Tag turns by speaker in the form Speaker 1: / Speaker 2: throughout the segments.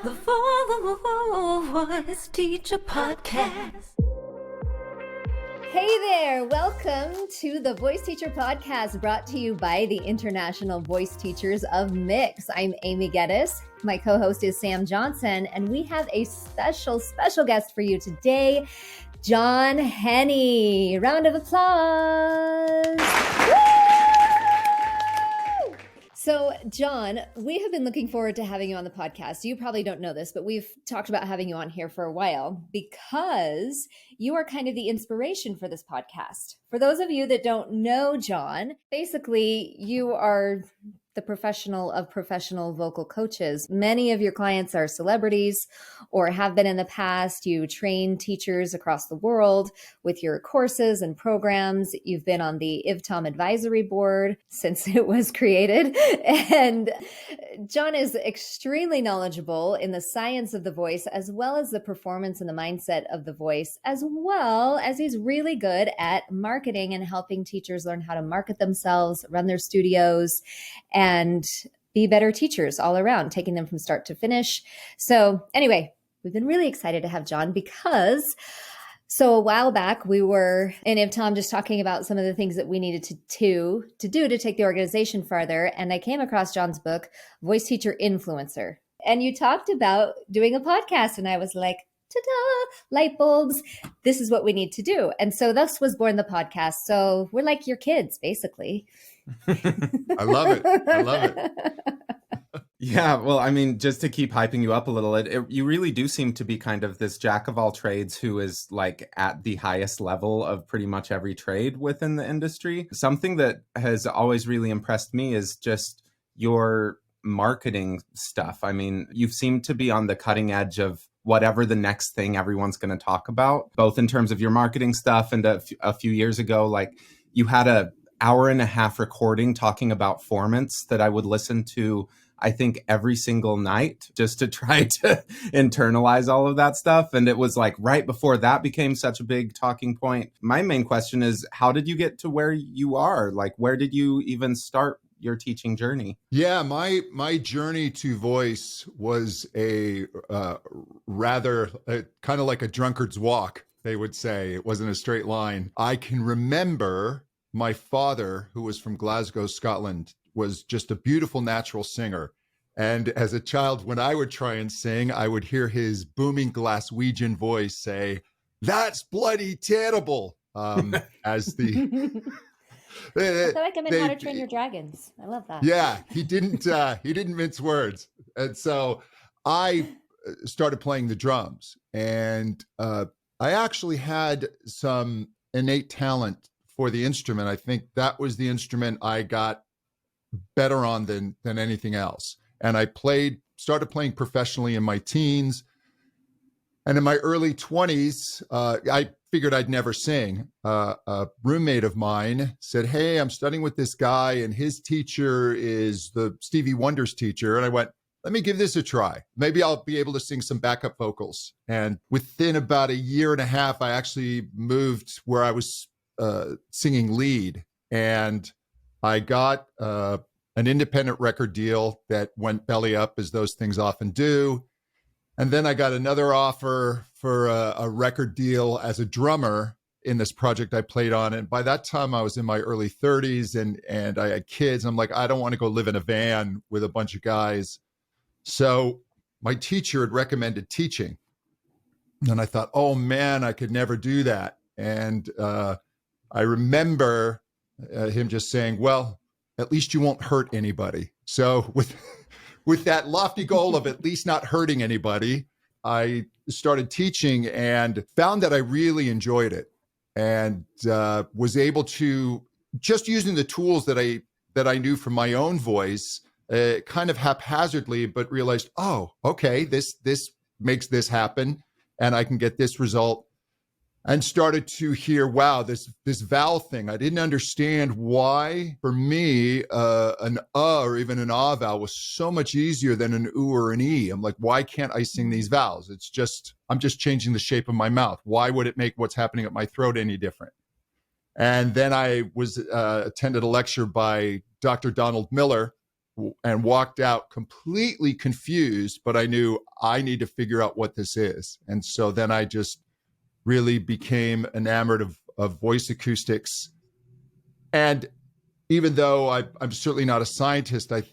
Speaker 1: The Voice Teacher Podcast.
Speaker 2: Hey there, welcome to the Voice Teacher Podcast, brought to you by the International Voice Teachers of Mix. I'm Amy Geddes. My co-host is Sam Johnson, and we have a special guest for you today, John Henny. Round of applause. Woo! So, John, we have been looking forward to having you on the podcast. You probably don't know this, but we've talked about having you on here for a while because you are kind of the inspiration for this podcast. For those of you that don't know John, basically you are the professional of professional vocal coaches. Many of your clients are celebrities or have been in the past. You train teachers across the world with your courses and programs. You've been on the IVTOM advisory board since it was created. And John is extremely knowledgeable in the science of the voice, as well as the performance and the mindset of the voice, as well as he's really good at marketing and helping teachers learn how to market themselves, run their studios, and be better teachers all around, taking them from start to finish. So anyway, we've been really excited to have John because a while back we were in IVTOM just talking about some of the things that we needed to do to take the organization farther. And I came across John's book, Voice Teacher Influencer. And you talked about doing a podcast. And I was like, ta-da, light bulbs. This is what we need to do. And so thus was born the podcast. So we're like your kids, basically.
Speaker 3: I love it. I love it. Yeah, well, I mean, just to keep hyping you up a little, you really do seem to be kind of this jack of all trades who is like at the highest level of pretty much every trade within the industry. Something that has always really impressed me is just your marketing stuff. I mean, you seem to be on the cutting edge of whatever the next thing everyone's going to talk about, both in terms of your marketing stuff and a few years ago, like you had a hour and a half recording talking about formants that I would listen to, I think, every single night just to try to internalize all of that stuff. And it was like right before that became such a big talking point. My main question is, how did you get to where you are? Like, where did you even start your teaching journey?
Speaker 4: Yeah, my journey to voice was a rather kind of like a drunkard's walk, they would say. It wasn't a straight line. I can remember my father, who was from Glasgow, Scotland, was just a beautiful natural singer. And as a child, when I would try and sing, I would hear his booming Glaswegian voice say, "That's bloody terrible," as the...
Speaker 2: I feel like I'm in How to Train Your Dragons. I love that.
Speaker 4: Yeah, he didn't mince words. And so I started playing the drums. And I actually had some innate talent for the instrument. I think that was the instrument I got better on than anything else. And I started playing professionally in my teens. And in my early 20s, I figured I'd never sing. A roommate of mine said, "Hey, I'm studying with this guy and his teacher is the Stevie Wonder's teacher." And I went, "Let me give this a try. Maybe I'll be able to sing some backup vocals." And within about a year and a half, I actually moved where I was singing lead. And I got an independent record deal that went belly up, as those things often do. And then I got another offer for a record deal as a drummer in this project I played on. And by that time, I was in my early 30s and I had kids. I'm like, I don't want to go live in a van with a bunch of guys. So my teacher had recommended teaching. And I thought, oh, man, I could never do that. And I remember him just saying, "Well, at least you won't hurt anybody." So with that lofty goal of at least not hurting anybody, I started teaching and found that I really enjoyed it and was able to, just using the tools that I knew from my own voice, kind of haphazardly, but realized, oh, okay, this makes this happen and I can get this result. And started to hear, wow, this vowel thing. I didn't understand why, for me, an or even an ah vowel was so much easier than an oo or an e. I'm like, why can't I sing these vowels? I'm just changing the shape of my mouth. Why would it make what's happening at my throat any different? And then I was attended a lecture by Dr. Donald Miller, and walked out completely confused, but I knew I need to figure out what this is. And so then I just really became enamored of voice acoustics. And even though I'm certainly not a scientist, I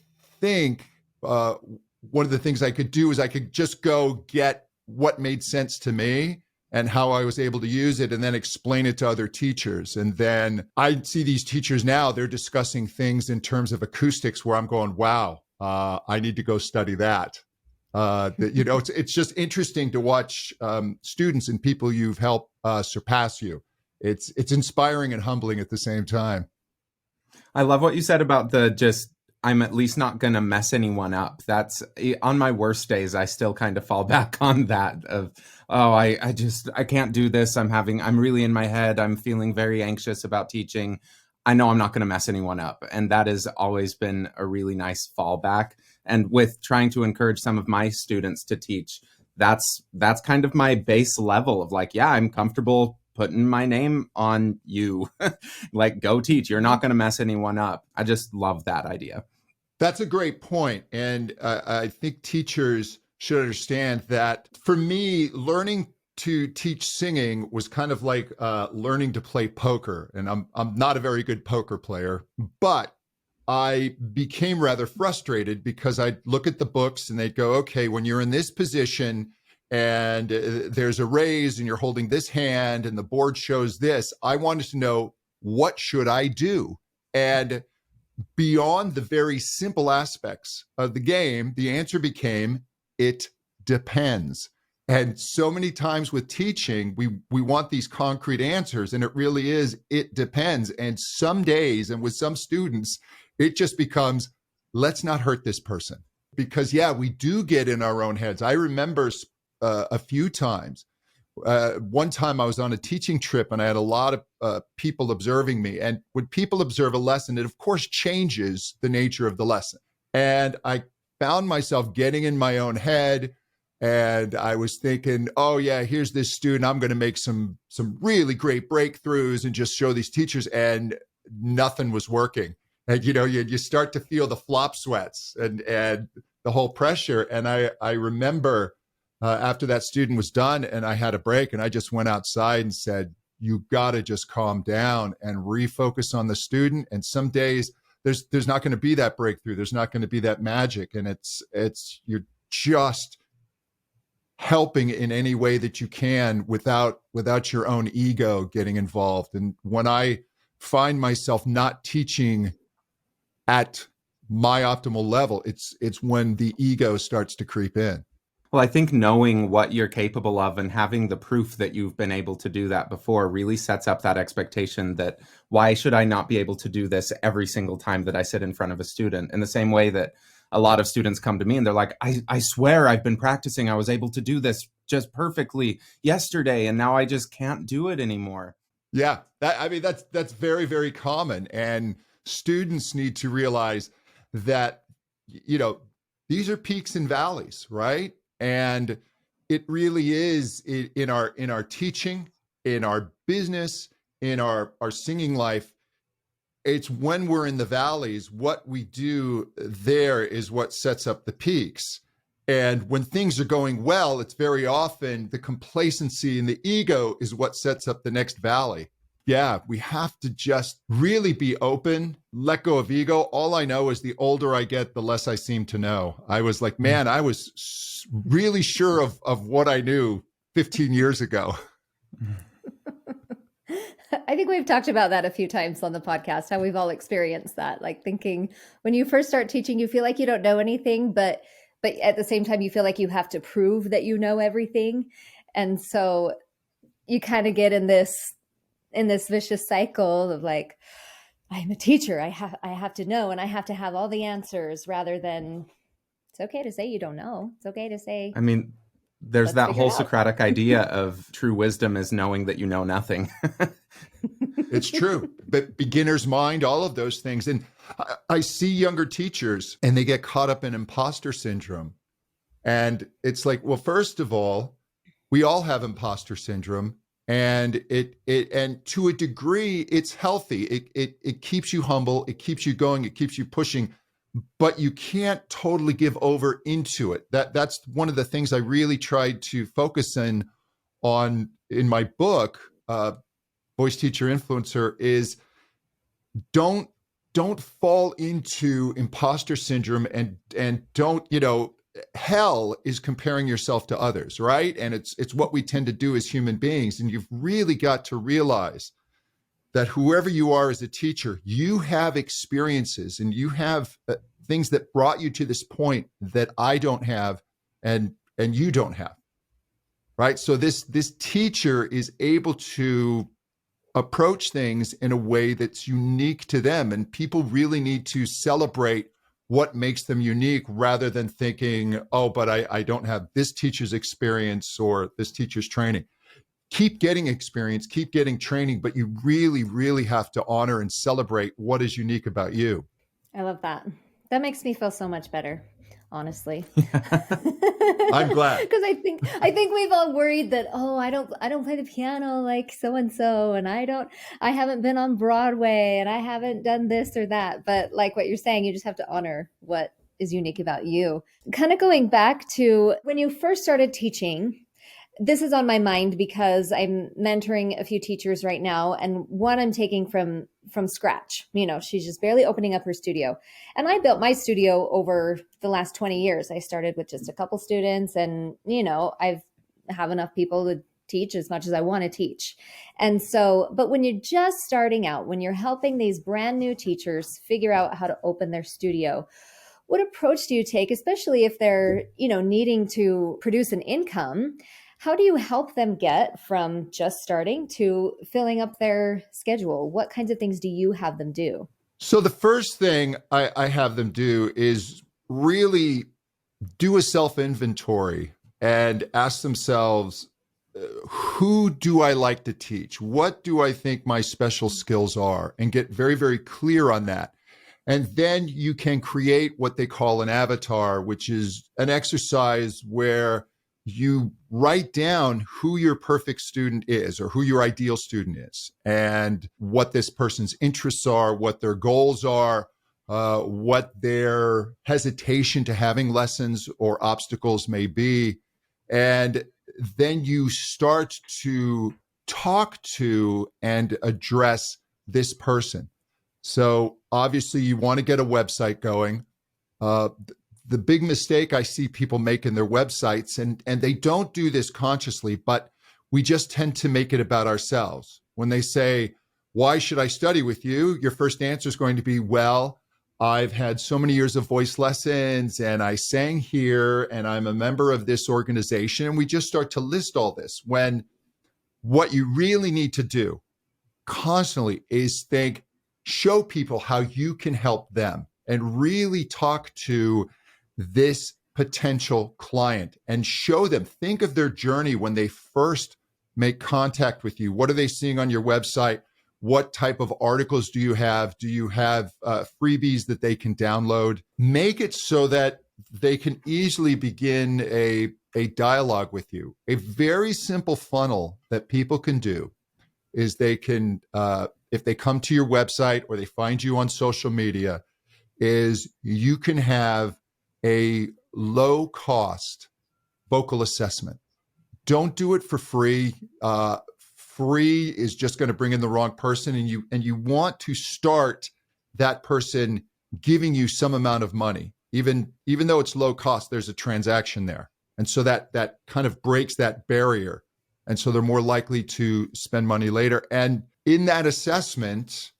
Speaker 4: think one of the things I could do is I could just go get what made sense to me and how I was able to use it and then explain it to other teachers. And then I see these teachers now, they're discussing things in terms of acoustics where I'm going, wow, I need to go study that. It's just interesting to watch students and people you've helped surpass you. It's inspiring and humbling at the same time.
Speaker 3: I love what you said about I'm at least not going to mess anyone up. That's on my worst days. I still kind of fall back on that of, I can't do this. I'm really in my head. I'm feeling very anxious about teaching. I know I'm not going to mess anyone up. And that has always been a really nice fallback. And with trying to encourage some of my students to teach, that's kind of my base level of like, yeah, I'm comfortable putting my name on you. Like, go teach. You're not going to mess anyone up. I just love that idea.
Speaker 4: That's a great point. And I think teachers should understand that for me, learning to teach singing was kind of like learning to play poker. And I'm not a very good poker player, but I became rather frustrated because I'd look at the books and they'd go, okay, when you're in this position, and there's a raise and you're holding this hand and the board shows this, I wanted to know, what should I do? And beyond the very simple aspects of the game, the answer became, it depends. And so many times with teaching, we want these concrete answers, and it really is, it depends. And some days, and with some students, it just becomes, let's not hurt this person. Because yeah, we do get in our own heads. I remember a few times. One time I was on a teaching trip and I had a lot of people observing me. And when people observe a lesson, it of course changes the nature of the lesson. And I found myself getting in my own head, and I was thinking, oh yeah, here's this student. I'm going to make some really great breakthroughs and just show these teachers, and nothing was working. And you start to feel the flop sweats and the whole pressure. And I remember after that student was done and I had a break, and I just went outside and said, you got to just calm down and refocus on the student. And some days there's not going to be that breakthrough. There's not going to be that magic. And you're just helping in any way that you can without your own ego getting involved. And when I find myself not teaching at my optimal level, it's when the ego starts to creep in.
Speaker 3: Well, I think knowing what you're capable of and having the proof that you've been able to do that before really sets up that expectation that, why should I not be able to do this every single time that I sit in front of a student? In the same way that a lot of students come to me and they're like, I swear I've been practicing. I was able to do this just perfectly yesterday, and now I just can't do it anymore.
Speaker 4: Yeah, that's very, very common. And students need to realize that, these are peaks and valleys, right? And it really is in our teaching, in our business, in our singing life. It's when we're in the valleys, what we do there is what sets up the peaks. And when things are going well, it's very often the complacency and the ego is what sets up the next valley. Yeah, we have to just really be open, let go of ego. All I know is the older I get, the less I seem to know. I was like, man, I was really sure of what I knew 15 years ago.
Speaker 2: I think we've talked about that a few times on the podcast, how we've all experienced that, like thinking when you first start teaching, you feel like you don't know anything, but at the same time, you feel like you have to prove that you know everything. And so you kind of get in this vicious cycle of like, I'm a teacher. I have to know, and I have to have all the answers, rather than it's okay to say you don't know. It's okay to say,
Speaker 3: there's that whole Socratic idea of true wisdom is knowing that you know nothing.
Speaker 4: It's true. But beginner's mind, all of those things. And I see younger teachers and they get caught up in imposter syndrome. And it's like, well, first of all, we all have imposter syndrome. And and to a degree, it's healthy. It keeps you humble. It keeps you going. It keeps you pushing. but you can't totally give over into it. That's one of the things I really tried to focus on in my book, Voice Teacher Influencer, is don't fall into imposter syndrome, and don't, hell is comparing yourself to others, right? And it's what we tend to do as human beings. And you've really got to realize that whoever you are as a teacher, you have experiences and you have things that brought you to this point that I don't have and you don't have, right? So this teacher is able to approach things in a way that's unique to them, and people really need to celebrate what makes them unique rather than thinking, oh, but I don't have this teacher's experience or this teacher's training. Keep getting experience, keep getting training, but you really, really have to honor and celebrate what is unique about you.
Speaker 2: I love that. That makes me feel so much better, honestly.
Speaker 4: I'm glad.
Speaker 2: Because I think we've all worried that, oh, I don't play the piano like so and so, and I haven't been on Broadway, and I haven't done this or that. But like what you're saying, you just have to honor what is unique about you. Kind of going back to when you first started teaching, this is on my mind because I'm mentoring a few teachers right now, and one I'm taking from scratch. She's just barely opening up her studio. And I built my studio over the last 20 years. I started with just a couple students, and, I have enough people to teach as much as I want to teach. And so, but when you're just starting out, when you're helping these brand new teachers figure out how to open their studio, what approach do you take, especially if they're, needing to produce an income? How do you help them get from just starting to filling up their schedule? What kinds of things do you have them do?
Speaker 4: So the first thing I have them do is really do a self-inventory and ask themselves, who do I like to teach? What do I think my special skills are? And get very, very clear on that. And then you can create what they call an avatar, which is an exercise where you write down who your perfect student is or who your ideal student is and what this person's interests are, what their goals are, what their hesitation to having lessons or obstacles may be. And then you start to talk to and address this person. So obviously you want to get a website going. The big mistake I see people make in their websites, and they don't do this consciously, but we just tend to make it about ourselves. When they say, why should I study with you? Your first answer is going to be, well, I've had so many years of voice lessons and I sang here and I'm a member of this organization. And we just start to list all this, when what you really need to do constantly is show people how you can help them, and really talk to this potential client and show them, think of their journey when they first make contact with you. What are they seeing on your website? What type of articles do you have? Do you have freebies that they can download? Make it so that they can easily begin a dialogue with you. A very simple funnel that people can do is they can, if they come to your website or they find you on social media, is you can have a low-cost vocal assessment. Don't do it for free. Free is just going to bring in the wrong person, and you want to start that person giving you some amount of money. Even though it's low cost, there's a transaction there. And so that kind of breaks that barrier. And so they're more likely to spend money later. And in that assessment,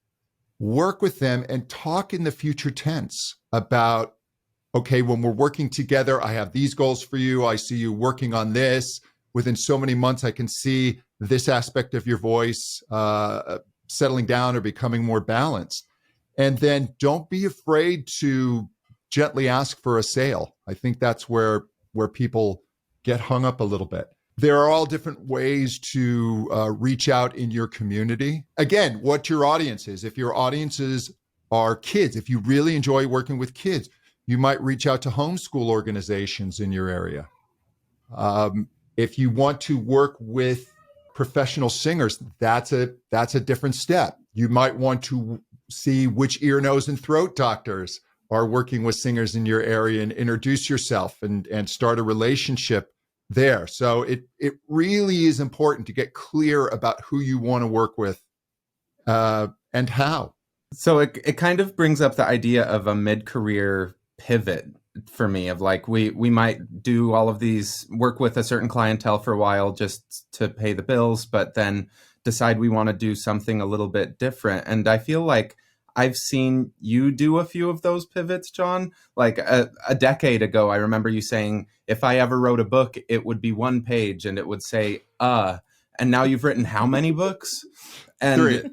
Speaker 4: work with them and talk in the future tense about, okay, when we're working together, I have these goals for you. I see you working on this. Within so many months, I can see this aspect of your voice settling down or becoming more balanced. And then don't be afraid to gently ask for a sale. I think that's where people get hung up a little bit. There are all different ways to reach out in your community. Again, what your audience is. If your audiences are kids, if you really enjoy working with kids, you might reach out to homeschool organizations in your area. If you want to work with professional singers, that's a different step. You might want to see which ear, nose, and throat doctors are working with singers in your area and introduce yourself and start a relationship there. So it really is important to get clear about who you want to work with and how.
Speaker 3: So it kind of brings up the idea of a mid-career pivot for me, of like we might do all of these, work with a certain clientele for a while just to pay the bills, but then decide we want to do something a little bit different. And I feel like I've seen you do a few of those pivots, John. Like a decade ago, I remember you saying, if I ever wrote a book, it would be one page and it would say, and now you've written how many books? And
Speaker 4: 3.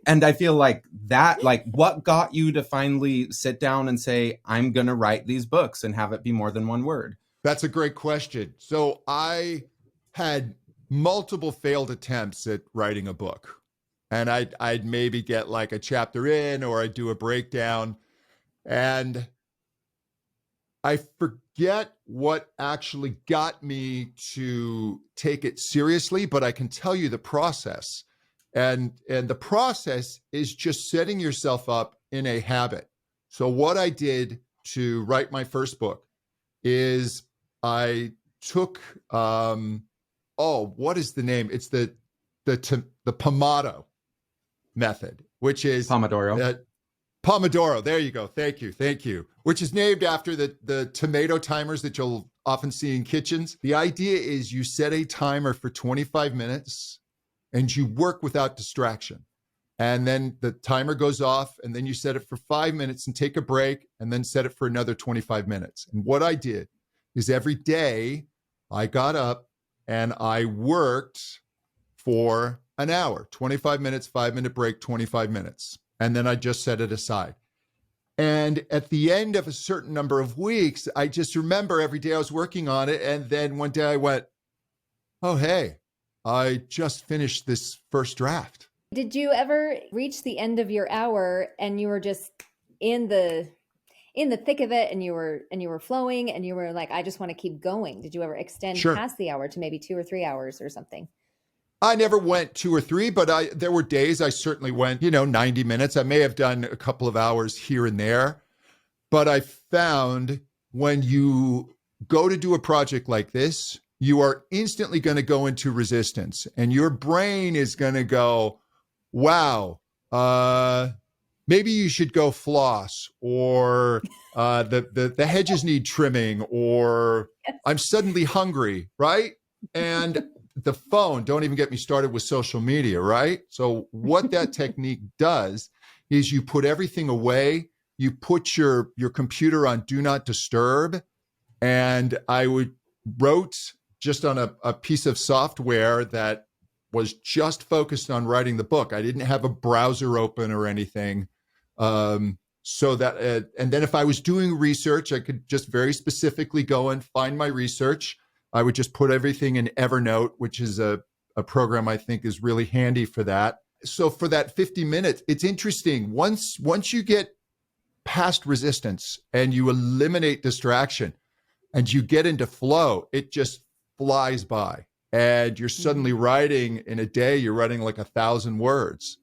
Speaker 3: I feel like that, like, what got you to finally sit down and say, I'm going to write these books and have it be more than one word?
Speaker 4: That's a great question. So I had multiple failed attempts at writing a book. And I'd maybe get like a chapter in, or I'd do a breakdown. And I forget what actually got me to take it seriously, but I can tell you the process. And the process is just setting yourself up in a habit. So what I did to write my first book is I took, what is the name? It's the Pomodoro method, which is
Speaker 3: Pomodoro.
Speaker 4: Pomodoro. There you go. Thank you. Which is named after the tomato timers that you'll often see in kitchens. The idea is you set a timer for 25 minutes and you work without distraction. And then the timer goes off, and then you set it for 5 minutes and take a break, and then set it for another 25 minutes. And what I did is every day I got up and I worked for an hour, 25 minutes, 5-minute break, 25 minutes. And then I just set it aside. And at the end of a certain number of weeks, I just remember every day I was working on it. And then one day I went, oh, hey, I just finished this first draft.
Speaker 2: Did you ever reach the end of your hour and you were just in the thick of it, and you were flowing, and you were like, I just want to keep going? Did you ever extend past the hour to maybe 2 or 3 hours or something?
Speaker 4: I never went 2 or 3, but there were days I certainly went, 90 minutes. I may have done a couple of hours here and there, but I found when you go to do a project like this, you are instantly going to go into resistance, and your brain is going to go, wow, maybe you should go floss, or the hedges need trimming, or I'm suddenly hungry, right? And the phone, don't even get me started with social media, right? So what that technique does is you put everything away, you put your computer on do not disturb, and I wrote just on a piece of software that was just focused on writing the book. I didn't have a browser open or anything. So that, and then if I was doing research, I could just very specifically go and find my research. I would just put everything in Evernote, which is a program I think is really handy for that. So for that 50 minutes, it's interesting. Once you get past resistance and you eliminate distraction and you get into flow, it just flies by. And you're suddenly writing in a day, you're writing like 1,000 words.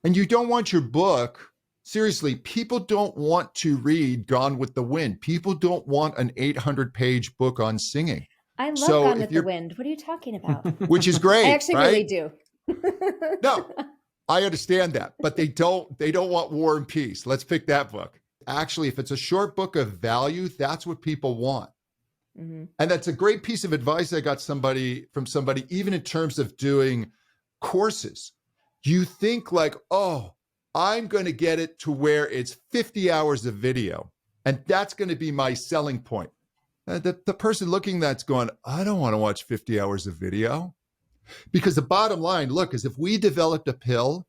Speaker 4: And you don't want your book, seriously, people don't want to read Gone with the Wind. People don't want an 800-page book on singing.
Speaker 2: I love Gone with the Wind. What are you talking about?
Speaker 4: Which is great.
Speaker 2: I actually
Speaker 4: right?
Speaker 2: really do.
Speaker 4: No, I understand that, but they don't want War and Peace. Let's pick that book. Actually, if it's a short book of value, that's what people want. Mm-hmm. And that's a great piece of advice I got from somebody, even in terms of doing courses. You think like, oh, I'm going to get it to where it's 50 hours of video, and that's going to be my selling point. The person looking that's going, I don't want to watch 50 hours of video. Because the bottom line, look, is if we developed a pill,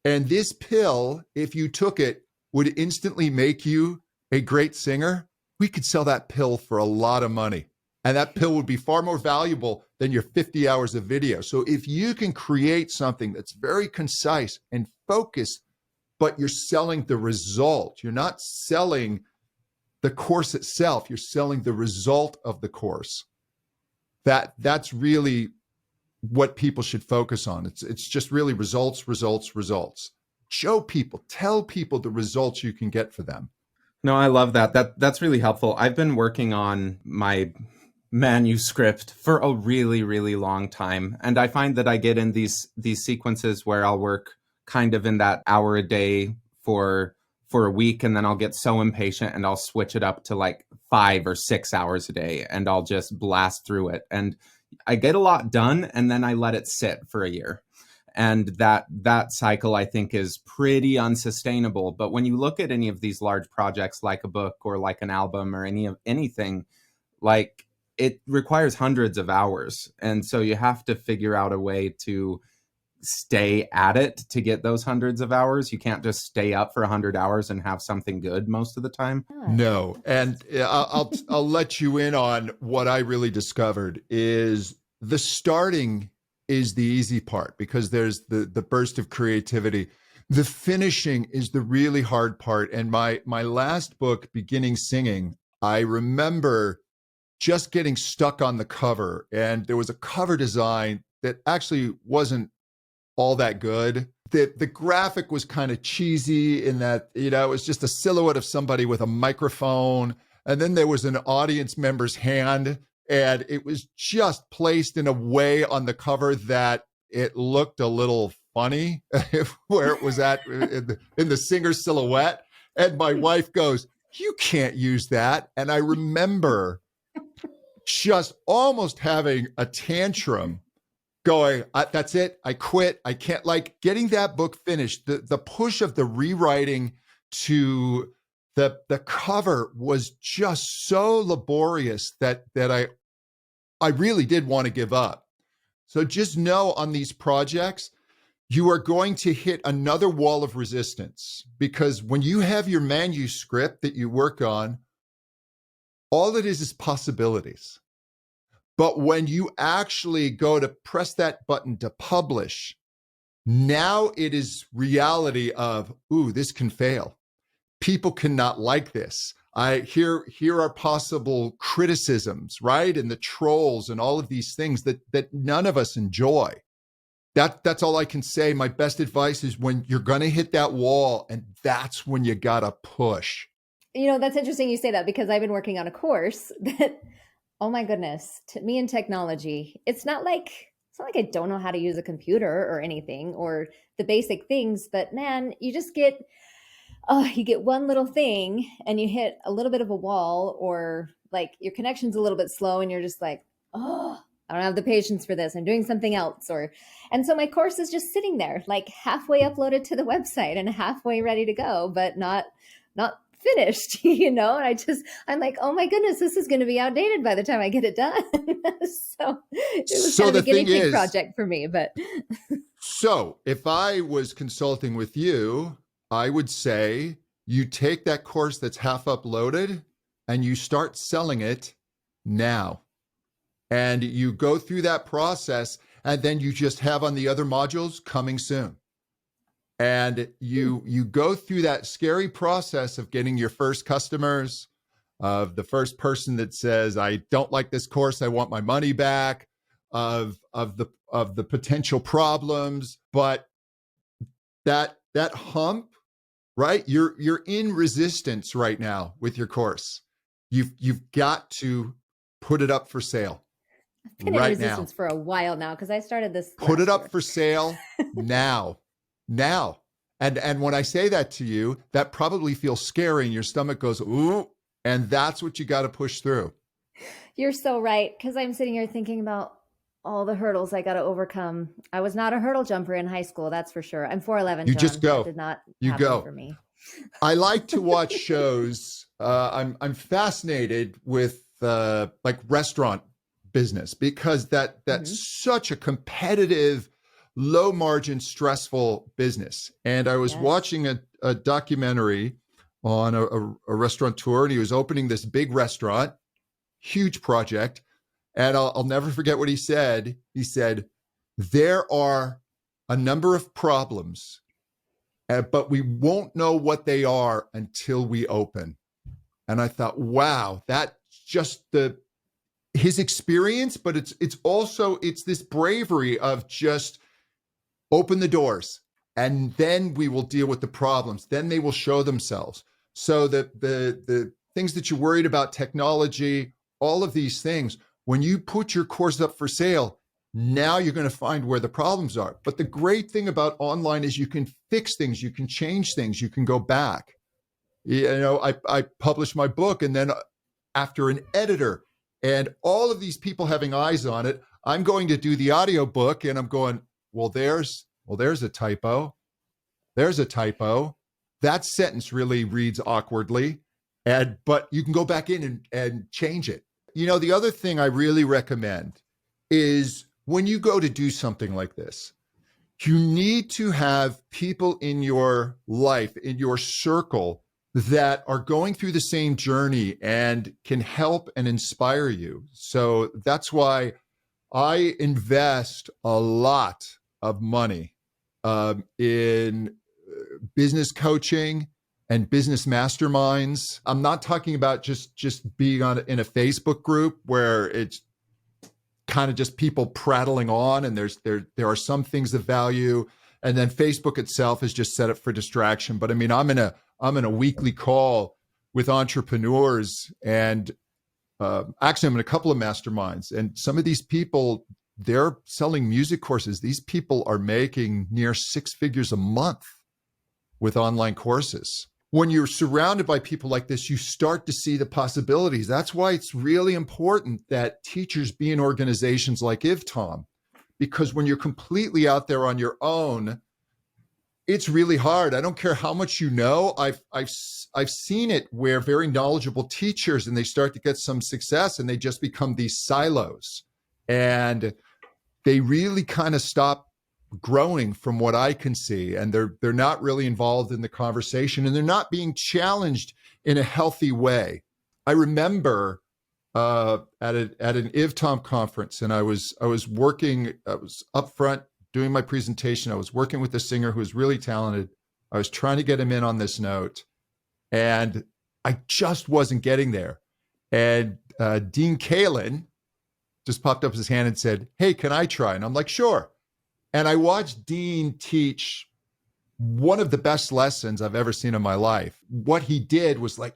Speaker 4: and this pill, if you took it, would instantly make you a great singer, we could sell that pill for a lot of money. And that pill would be far more valuable than your 50 hours of video. So if you can create something that's very concise and focused, but you're selling the result, you're not selling the course itself, you're selling the result of the course. That's really what people should focus on. It's just really results. Show people, tell people the results you can get for them.
Speaker 3: No, I love that. That's really helpful. I've been working on my manuscript for a really, really long time. And I find that I get in these sequences where I'll work kind of in that hour a day for a week, and then I'll get so impatient and I'll switch it up to like 5 or 6 hours a day, and I'll just blast through it. And I get a lot done, and then I let it sit for a year. And that cycle, I think, is pretty unsustainable. But when you look at any of these large projects, like a book or like an album or anything, like, it requires hundreds of hours. And so you have to figure out a way to stay at it to get those hundreds of hours. You can't just stay up for 100 hours and have something good most of the time.
Speaker 4: No. And I'll let you in on what I really discovered is the starting is the easy part, because there's the burst of creativity. The finishing is the really hard part. And my last book, Beginning Singing, I remember just getting stuck on the cover, and there was a cover design that actually wasn't all that good. The graphic was kind of cheesy in that, it was just a silhouette of somebody with a microphone, and then there was an audience member's hand, and it was just placed in a way on the cover that it looked a little funny where it was at in the singer's silhouette. And my wife goes, "You can't use that." And I remember just almost having a tantrum, going, "That's it. I quit. I can't." Like, getting that book finished, the push of the rewriting to the cover was just so laborious that I really did want to give up. So just know, on these projects, you are going to hit another wall of resistance, because when you have your manuscript that you work on, all it is possibilities. But when you actually go to press that button to publish, now it is reality of, ooh, this can fail. People cannot like this. Here are possible criticisms, right? And the trolls and all of these things that none of us enjoy. That's all I can say. My best advice is, when you're going to hit that wall, and that's when you got to push.
Speaker 2: That's interesting you say that, because I've been working on a course that, oh my goodness, to me in technology, it's not like I don't know how to use a computer or anything, or the basic things, but man, you just get one little thing and you hit a little bit of a wall, or like your connection's a little bit slow and you're just like, oh, I don't have the patience for this. I'm doing something else. And so my course is just sitting there, like halfway uploaded to the website and halfway ready to go, but not finished, and I'm like, oh my goodness, this is going to be outdated by the time I get it done. So it was kind of a guinea pig project for me, but.
Speaker 4: So if I was consulting with you, I would say you take that course that's half uploaded and you start selling it now. And you go through that process, and then you just have on the other modules coming soon. And you go through that scary process of getting your first customers, of the first person that says, "I don't like this course, I want my money back," of the potential problems. But that hump, right? You're in resistance right now with your course. You've got to put it up for sale.
Speaker 2: I've been in resistance for a while now, because I started this.
Speaker 4: Put it up for sale now. And when I say that to you, that probably feels scary, and your stomach goes, ooh, and that's what you got to push through.
Speaker 2: You're so right, because I'm sitting here thinking about all the hurdles I got to overcome. I was not a hurdle jumper in high school, that's for sure. I'm 4'11".
Speaker 4: You
Speaker 2: John.
Speaker 4: just go.
Speaker 2: That did not
Speaker 4: you
Speaker 2: happen
Speaker 4: go
Speaker 2: for me.
Speaker 4: I like to watch shows. I'm fascinated with like restaurant business, because that's such a competitive, low margin, stressful business. And I was watching a documentary on a restaurateur, and he was opening this big restaurant, huge project. And I'll never forget what he said. He said, "There are a number of problems, but we won't know what they are until we open." And I thought, wow, that's just his experience, but it's also this bravery of just open the doors, and then we will deal with the problems. Then they will show themselves. So the things that you're worried about, technology, all of these things, when you put your course up for sale, now you're going to find where the problems are. But the great thing about online is you can fix things, you can change things, you can go back. I published my book, and then after an editor and all of these people having eyes on it, I'm going to do the audiobook, and I'm going, there's a typo. There's a typo. That sentence really reads awkwardly, but you can go back in and change it. The other thing I really recommend is when you go to do something like this, you need to have people in your life, in your circle, that are going through the same journey and can help and inspire you. So that's why I invest a lot of money in business coaching and business masterminds. I'm not talking about just being in a Facebook group where it's kind of just people prattling on, and there are some things of value, and then Facebook itself is just set up for distraction. But I mean, I'm in a weekly call with entrepreneurs, and actually I'm in a couple of masterminds, and some of these people, they're selling music courses. These people are making near 6 figures a month with online courses. When you're surrounded by people like this, you start to see the possibilities. That's why it's really important that teachers be in organizations like IvTom, because when you're completely out there on your own, it's really hard. I don't care how much you know. I've seen it where very knowledgeable teachers, and they start to get some success, and they just become these silos, and they really kind of stop growing from what I can see, and they're not really involved in the conversation, and they're not being challenged in a healthy way. I remember at an IvTom conference, and I was up front doing my presentation. I was working with a singer who was really talented. I was trying to get him in on this note, and I just wasn't getting there. And Dean Kalin just popped up his hand and said, "Hey, can I try?" And I'm like, "Sure." And I watched Dean teach one of the best lessons I've ever seen in my life. What he did was like,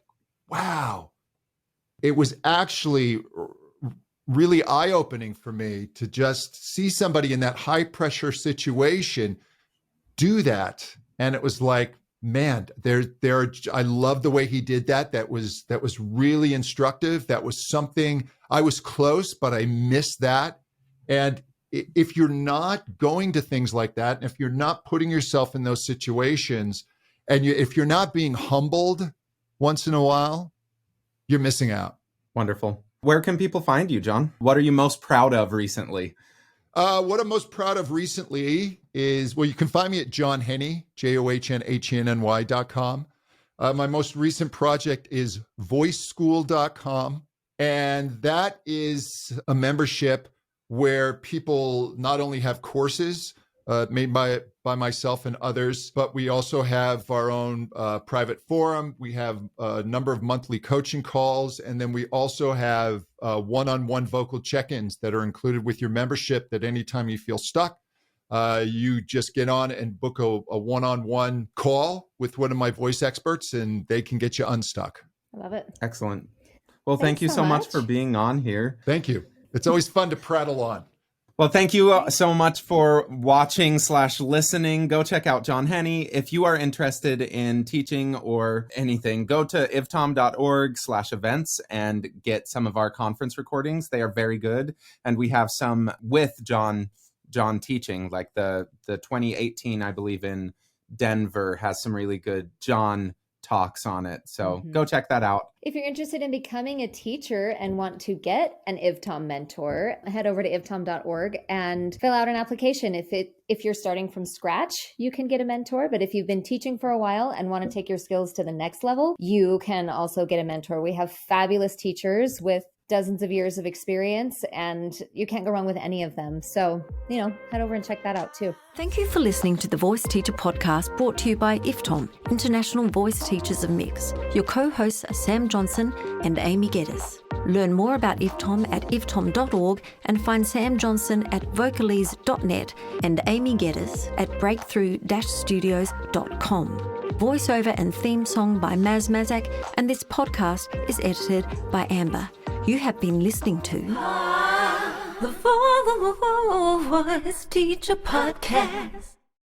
Speaker 4: wow. It was actually really eye-opening for me to just see somebody in that high-pressure situation do that. And it was like, man, I love the way he did that. That was really instructive. That was something, I was close, but I missed that. And if you're not going to things like that, and if you're not putting yourself in those situations, and if you're not being humbled once in a while, you're missing out.
Speaker 3: Wonderful. Where can people find you, John? What are you most proud of recently?
Speaker 4: What I'm most proud of recently is, you can find me at John Henny, JohnHenny.com. My most recent project is voiceschool.com. And that is a membership where people not only have courses made by myself and others, but we also have our own private forum. We have a number of monthly coaching calls, and then we also have one-on-one vocal check-ins that are included with your membership, that anytime you feel stuck, you just get on and book a one-on-one call with one of my voice experts, and they can get you unstuck.
Speaker 2: I love it.
Speaker 3: Excellent. Well, thank you so much for being on here.
Speaker 4: Thank you. It's always fun to prattle on.
Speaker 3: Well, thank you so much for watching/listening. Go check out John Henny. If you are interested in teaching or anything, go to ivtom.org/events and get some of our conference recordings. They are very good. And we have some with John teaching, like the 2018, I believe, in Denver has some really good John talks on it. So go check that out.
Speaker 2: If you're interested in becoming a teacher and want to get an IvTom mentor, head over to ivtom.org and fill out an application. If you're starting from scratch, you can get a mentor. But if you've been teaching for a while and want to take your skills to the next level, you can also get a mentor. We have fabulous teachers with dozens of years of experience, and you can't go wrong with any of them. So, head over and check that out too.
Speaker 1: Thank you for listening to the Voice Teacher Podcast, brought to you by IvTom, International Voice Teachers of Mix. Your co-hosts are Sam Johnson and Amy Geddes. Learn more about IvTom at ivtom.org and find Sam Johnson at vocalese.net and Amy Geddes at breakthrough-studios.com. Voiceover and theme song by Maz Mazak, and this podcast is edited by Amber. You have been listening to the Voice Teacher Podcast.